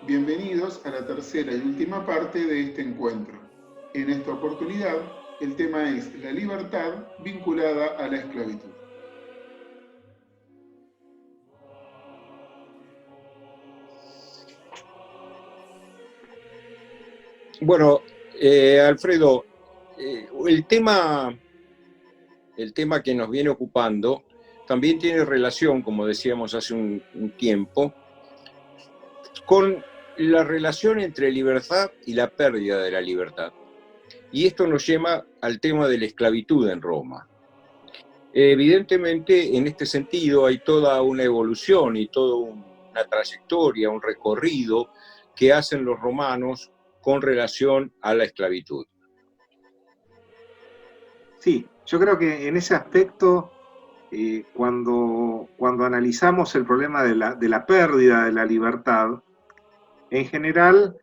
Bienvenidos a la tercera y última parte de este encuentro. En esta oportunidad, el tema es la libertad vinculada a la esclavitud. Bueno, Alfredo, el tema que nos viene ocupando también tiene relación, como decíamos hace un tiempo, con la relación entre libertad y la pérdida de la libertad. Y esto nos lleva al tema de la esclavitud en Roma. Evidentemente, en este sentido hay toda una evolución y toda una trayectoria, un recorrido que hacen los romanos con relación a la esclavitud. Sí, yo creo que en ese aspecto, cuando analizamos el problema de la pérdida de la libertad, en general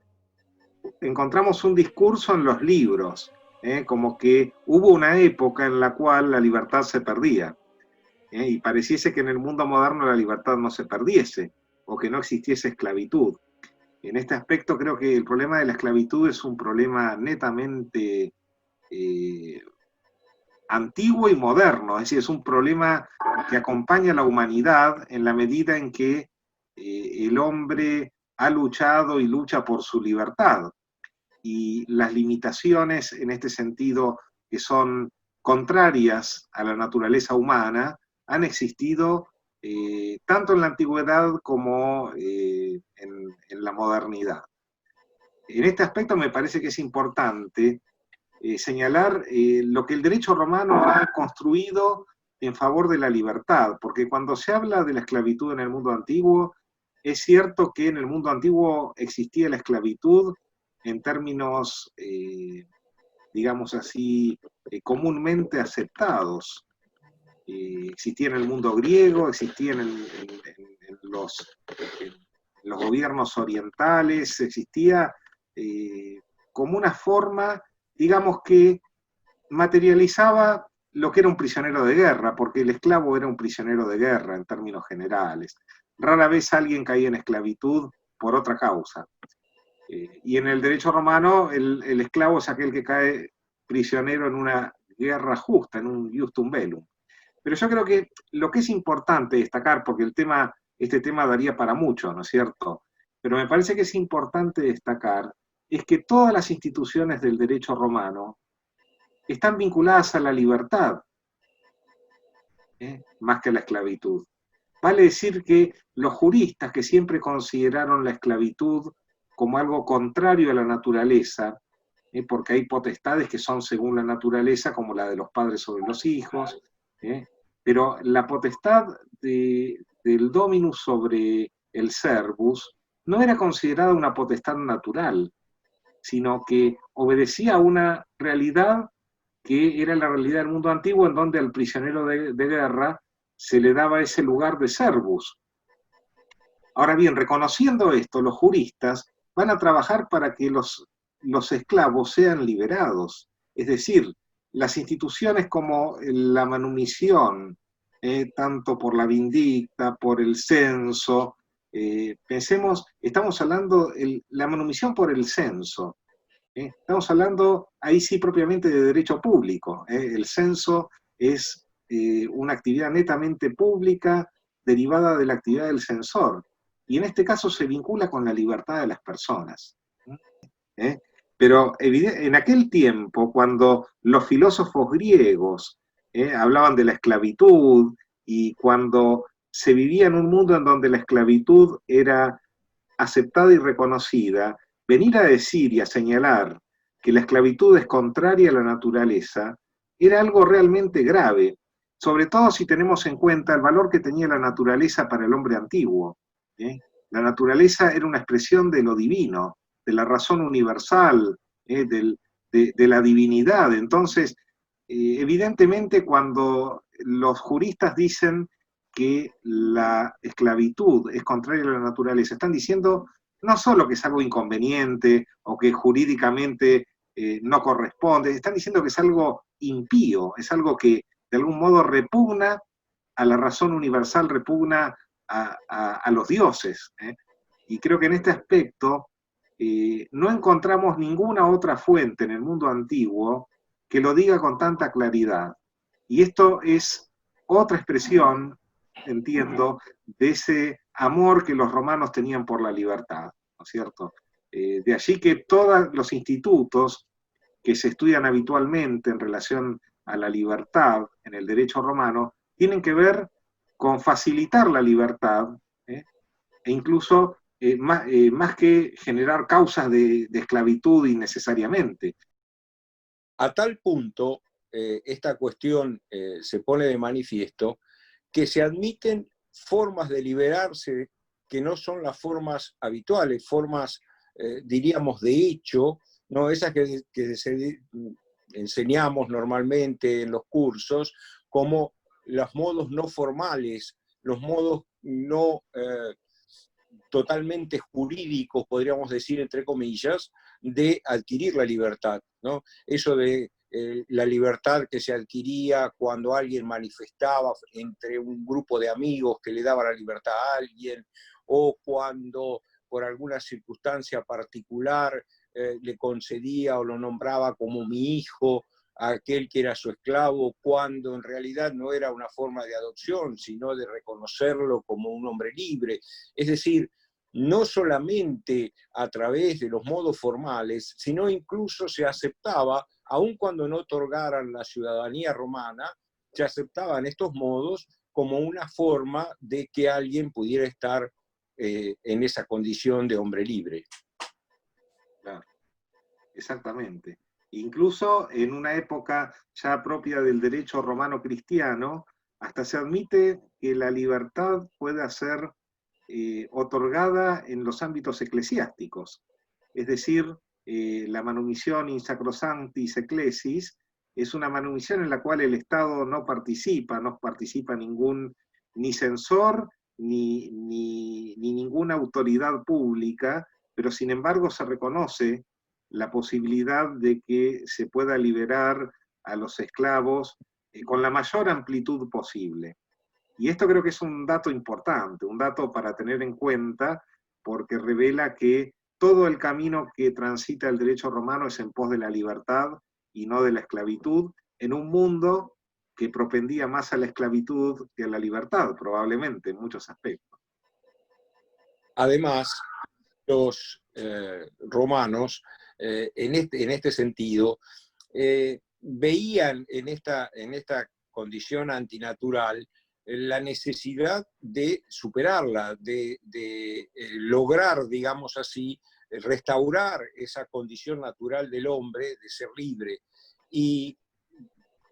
encontramos un discurso en los libros, como que hubo una época en la cual la libertad se perdía, y pareciese que en el mundo moderno la libertad no se perdiese, o que no existiese esclavitud. En este aspecto creo que el problema de la esclavitud es un problema netamente antiguo y moderno, es decir, es un problema que acompaña a la humanidad en la medida en que el hombre ha luchado y lucha por su libertad. Y las limitaciones en este sentido, que son contrarias a la naturaleza humana, han existido tanto en la antigüedad como en la modernidad. En este aspecto me parece que es importante señalar lo que el derecho romano ha construido en favor de la libertad, porque cuando se habla de la esclavitud en el mundo antiguo, es cierto que en el mundo antiguo existía la esclavitud en términos, digamos así, comúnmente aceptados. Existía en el mundo griego, existía en los gobiernos orientales, existía como una forma, digamos, que materializaba lo que era un prisionero de guerra, porque el esclavo era un prisionero de guerra en términos generales. Rara vez alguien caía en esclavitud por otra causa. Y en el derecho romano, el esclavo es aquel que cae prisionero en una guerra justa, en un justum bellum. Pero yo creo que lo que es importante destacar, porque este tema daría para mucho, ¿no es cierto? Pero me parece que es importante destacar, es que todas las instituciones del derecho romano están vinculadas a la libertad, más que a la esclavitud. Vale decir que los juristas que siempre consideraron la esclavitud como algo contrario a la naturaleza, porque hay potestades que son según la naturaleza, como la de los padres sobre los hijos, pero la potestad del dominus sobre el servus no era considerada una potestad natural, sino que obedecía a una realidad que era la realidad del mundo antiguo, en donde al prisionero de guerra se le daba ese lugar de servus. Ahora bien, reconociendo esto, los juristas van a trabajar para que los esclavos sean liberados. Es decir, las instituciones como la manumisión, tanto por la vindicta, por el censo, pensemos, estamos hablando de la manumisión por el censo. Estamos hablando ahí sí propiamente de derecho público. El censo es una actividad netamente pública derivada de la actividad del censor. Y en este caso se vincula con la libertad de las personas. ¿Eh? Pero en aquel tiempo, cuando los filósofos griegos hablaban de la esclavitud y cuando se vivía en un mundo en donde la esclavitud era aceptada y reconocida, venir a decir y a señalar que la esclavitud es contraria a la naturaleza era algo realmente grave, sobre todo si tenemos en cuenta el valor que tenía la naturaleza para el hombre antiguo. La naturaleza era una expresión de lo divino, de la razón universal, de la divinidad. Entonces, evidentemente cuando los juristas dicen que la esclavitud es contraria a la naturaleza, están diciendo no solo que es algo inconveniente o que jurídicamente no corresponde, están diciendo que es algo impío, es algo que de algún modo repugna a la razón universal, repugna a los dioses. Y creo que en este aspecto no encontramos ninguna otra fuente en el mundo antiguo que lo diga con tanta claridad. Y esto es otra expresión, entiendo, de ese amor que los romanos tenían por la libertad, ¿no es cierto? De allí que todos los institutos que se estudian habitualmente en relación a la libertad en el derecho romano tienen que ver con facilitar la libertad, ¿eh? E incluso más que generar causas de esclavitud innecesariamente. A tal punto, esta cuestión se pone de manifiesto que se admiten formas de liberarse que no son las formas habituales, formas, diríamos, de hecho, ¿no? Esas que enseñamos normalmente en los cursos, como los modos no formales, los modos no totalmente jurídicos, podríamos decir, entre comillas, de adquirir la libertad, ¿no? Eso de la libertad que se adquiría cuando alguien manifestaba entre un grupo de amigos que le daba la libertad a alguien, o cuando por alguna circunstancia particular le concedía o lo nombraba como mi hijo a aquel que era su esclavo, cuando en realidad no era una forma de adopción, sino de reconocerlo como un hombre libre. Es decir, no solamente a través de los modos formales, sino incluso se aceptaba, aun cuando no otorgaran la ciudadanía romana, se aceptaban estos modos como una forma de que alguien pudiera estar en esa condición de hombre libre. Claro, exactamente. Incluso en una época ya propia del derecho romano cristiano, hasta se admite que la libertad pueda ser otorgada en los ámbitos eclesiásticos. Es decir, la manumisión in sacrosanctis ecclesis es una manumisión en la cual el Estado no participa ningún ni censor ni ninguna autoridad pública, pero sin embargo se reconoce la posibilidad de que se pueda liberar a los esclavos con la mayor amplitud posible. Y esto creo que es un dato importante, un dato para tener en cuenta, porque revela que todo el camino que transita el derecho romano es en pos de la libertad y no de la esclavitud, en un mundo que propendía más a la esclavitud que a la libertad, probablemente, en muchos aspectos. Además, los romanos, en este sentido, veían en esta condición antinatural la necesidad de superarla, de lograr, digamos así, restaurar esa condición natural del hombre de ser libre. Y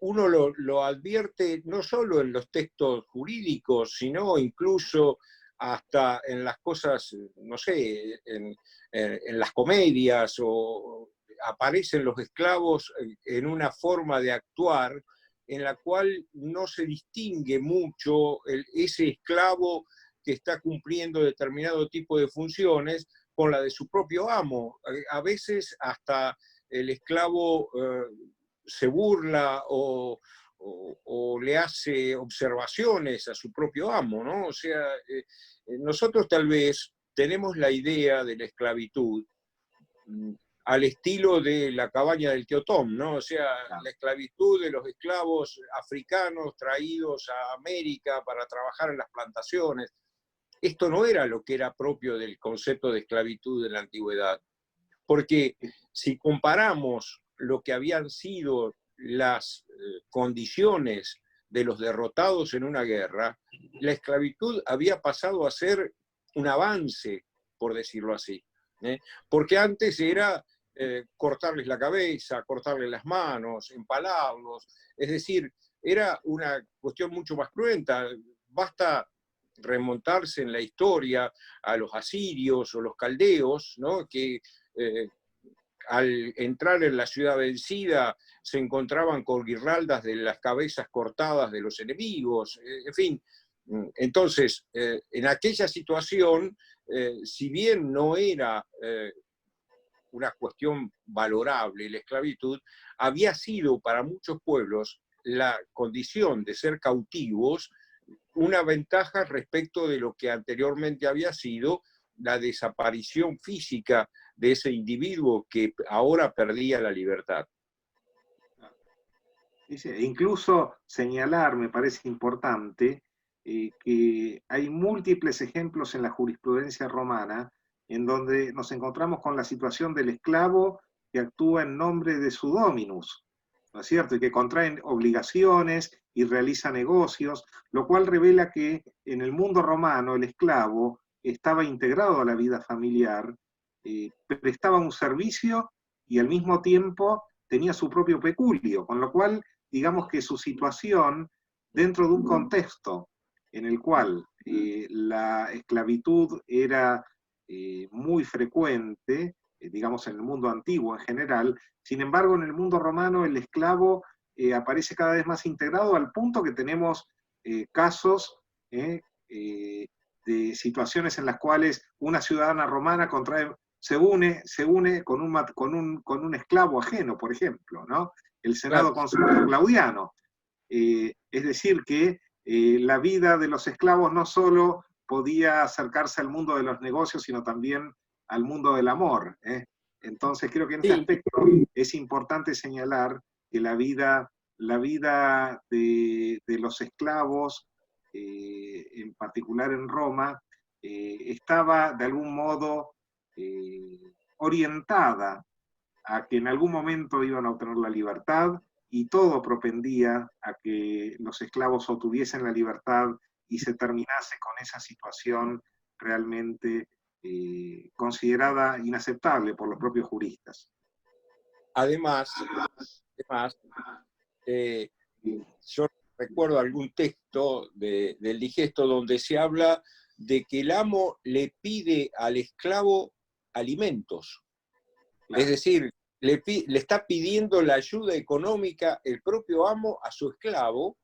uno lo advierte no solo en los textos jurídicos, sino incluso hasta en las cosas, no sé, en las comedias, o aparecen los esclavos en una forma de actuar en la cual no se distingue mucho ese esclavo que está cumpliendo determinado tipo de funciones con la de su propio amo. A veces hasta el esclavo se burla o le hace observaciones a su propio amo, ¿no? O sea, nosotros tal vez tenemos la idea de la esclavitud al estilo de la cabaña del tío Tom, ¿no? O sea, la esclavitud de los esclavos africanos traídos a América para trabajar en las plantaciones. Esto no era lo que era propio del concepto de esclavitud de la antigüedad, porque si comparamos lo que habían sido las condiciones de los derrotados en una guerra, la esclavitud había pasado a ser un avance, por decirlo así, ¿eh? Porque antes era cortarles la cabeza, cortarles las manos, empalarlos, es decir, era una cuestión mucho más cruenta. Basta remontarse en la historia a los asirios o los caldeos, ¿no? Que al entrar en la ciudad vencida se encontraban con guirnaldas de las cabezas cortadas de los enemigos, en fin. Entonces, en aquella situación, si bien no era una cuestión valorable la esclavitud, había sido para muchos pueblos la condición de ser cautivos una ventaja respecto de lo que anteriormente había sido la desaparición física de ese individuo que ahora perdía la libertad. Dice, incluso señalar, me parece importante, que hay múltiples ejemplos en la jurisprudencia romana en donde nos encontramos con la situación del esclavo que actúa en nombre de su dominus, ¿no es cierto? Y que contrae obligaciones y realiza negocios, lo cual revela que en el mundo romano el esclavo estaba integrado a la vida familiar, prestaba un servicio y al mismo tiempo tenía su propio peculio, con lo cual digamos que su situación dentro de un contexto en el cual la esclavitud era muy frecuente, digamos en el mundo antiguo en general, sin embargo en el mundo romano el esclavo aparece cada vez más integrado al punto que tenemos casos de situaciones en las cuales una ciudadana romana se une con un esclavo ajeno, por ejemplo, ¿no? El Senado Consultivo Claudiano. Es decir, que la vida de los esclavos no solo podía acercarse al mundo de los negocios, sino también al mundo del amor. Entonces creo que en este aspecto es importante señalar que la vida de los esclavos, en particular en Roma, estaba de algún modo orientada a que en algún momento iban a obtener la libertad, y todo propendía a que los esclavos obtuviesen la libertad y se terminase con esa situación realmente considerada inaceptable por los propios juristas. Además yo recuerdo algún texto del digesto donde se habla de que el amo le pide al esclavo alimentos. Claro. Es decir, le está pidiendo la ayuda económica el propio amo a su esclavo,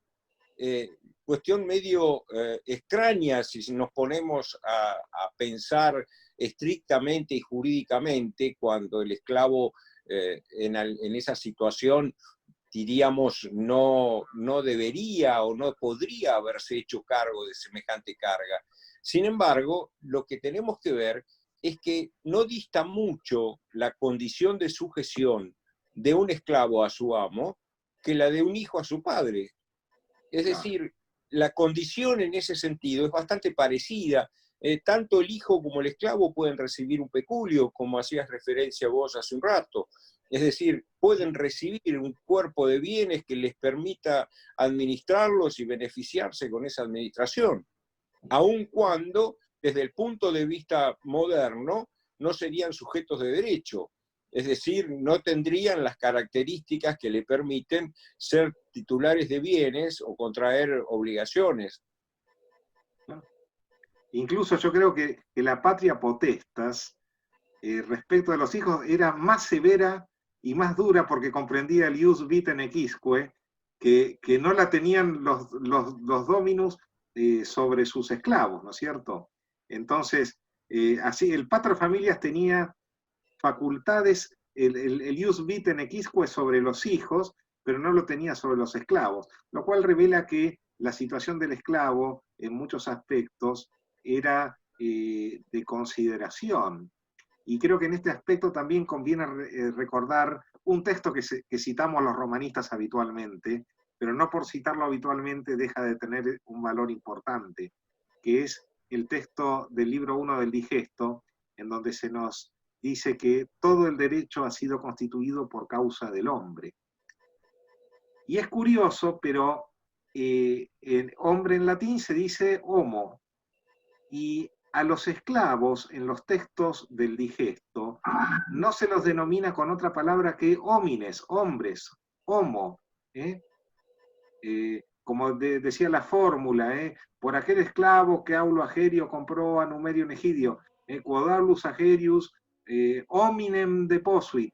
cuestión medio extraña si nos ponemos a pensar estrictamente y jurídicamente, cuando el esclavo en esa situación, diríamos, no debería o no podría haberse hecho cargo de semejante carga. Sin embargo, lo que tenemos que ver es que no dista mucho la condición de sujeción de un esclavo a su amo que la de un hijo a su padre. Es decir, la condición en ese sentido es bastante parecida. Tanto el hijo como el esclavo pueden recibir un peculio, como hacías referencia vos hace un rato. Es decir, pueden recibir un cuerpo de bienes que les permita administrarlos y beneficiarse con esa administración, aun cuando, desde el punto de vista moderno, no serían sujetos de derecho. Es decir, no tendrían las características que le permiten ser titulares de bienes o contraer obligaciones. Incluso yo creo que la patria potestas, respecto a los hijos, era más severa y más dura porque comprendía el ius vitae nequisque, que no la tenían los dominus sobre sus esclavos, ¿no es cierto? Entonces, así, el pater familias tenía facultades, el ius vitae nequisque sobre los hijos, pero no lo tenía sobre los esclavos, lo cual revela que la situación del esclavo, en muchos aspectos, era de consideración. Y creo que en este aspecto también conviene recordar un texto que citamos los romanistas habitualmente, pero no por citarlo habitualmente deja de tener un valor importante, que es el texto del libro 1 del Digesto, en donde se nos dice que todo el derecho ha sido constituido por causa del hombre. Y es curioso, pero hombre en latín se dice homo, y a los esclavos en los textos del Digesto no se los denomina con otra palabra que homines, hombres, homo, como decía la fórmula, por aquel esclavo que Aulo Agerio compró a Numerio Negidio, quod Aulus Agerius hominem deposuit,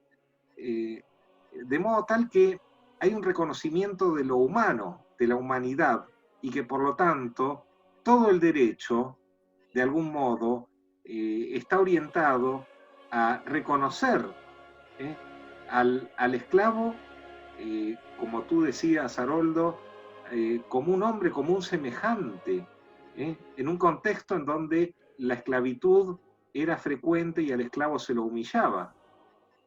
de modo tal que hay un reconocimiento de lo humano, de la humanidad, y que por lo tanto todo el derecho, de algún modo, está orientado a reconocer al esclavo, como tú decías, Haroldo, como un hombre, como un semejante, en un contexto en donde la esclavitud era frecuente y al esclavo se lo humillaba.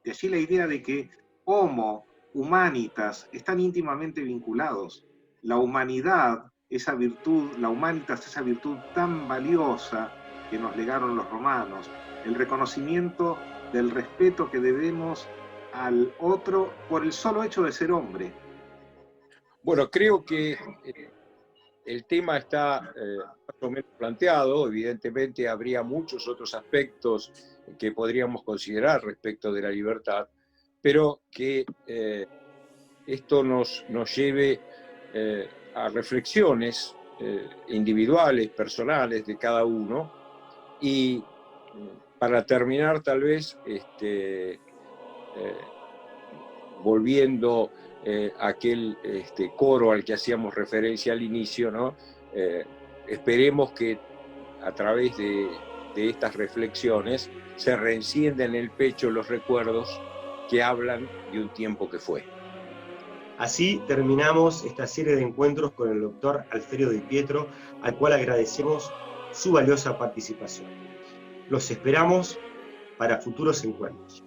De allí la idea de que homo, humanitas, están íntimamente vinculados. La humanidad, esa virtud, la humanitas, esa virtud tan valiosa que nos legaron los romanos, el reconocimiento del respeto que debemos al otro por el solo hecho de ser hombre. Bueno, creo que el tema está más o menos planteado. Evidentemente habría muchos otros aspectos que podríamos considerar respecto de la libertad, pero que esto nos lleve a reflexiones individuales, personales de cada uno. Y para terminar, tal vez, volviendo a aquel coro al que hacíamos referencia al inicio, ¿no? Esperemos que a través de estas reflexiones se reenciendan en el pecho los recuerdos que hablan de un tiempo que fue. Así terminamos esta serie de encuentros con el doctor Alferio Di Pietro, al cual agradecemos su valiosa participación. Los esperamos para futuros encuentros.